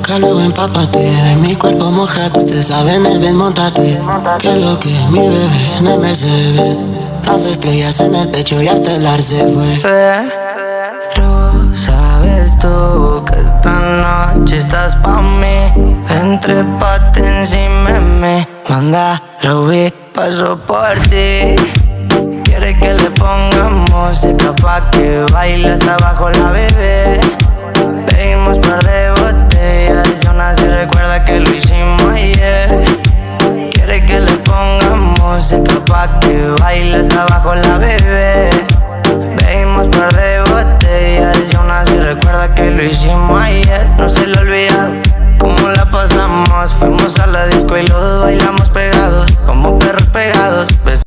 Saca luego empápate de mi cuerpo mojado. Ustedes saben el bien, montate. Que lo que mi bebé en el Mercedes. Las estrellas en el techo y hasta el ar se fue. Pero sabes tú que esta noche estás pa' mí. Entrépate encima de mí. Manda, Ruby, paso por ti. Quiere que le pongamos música pa' que baile hasta abajo la bebé. Pedimos par de botellas y aún así recuerda que lo hicimos ayer. Quiere que le pongamos música pa' que baile hasta abajo la bebé. Pedimos par de botellas y aún así recuerda que lo hicimos ayer. No se le ha olvidado cómo la pasamos. Fuimos a la disco y los dos bailamos pegados como perros pegados.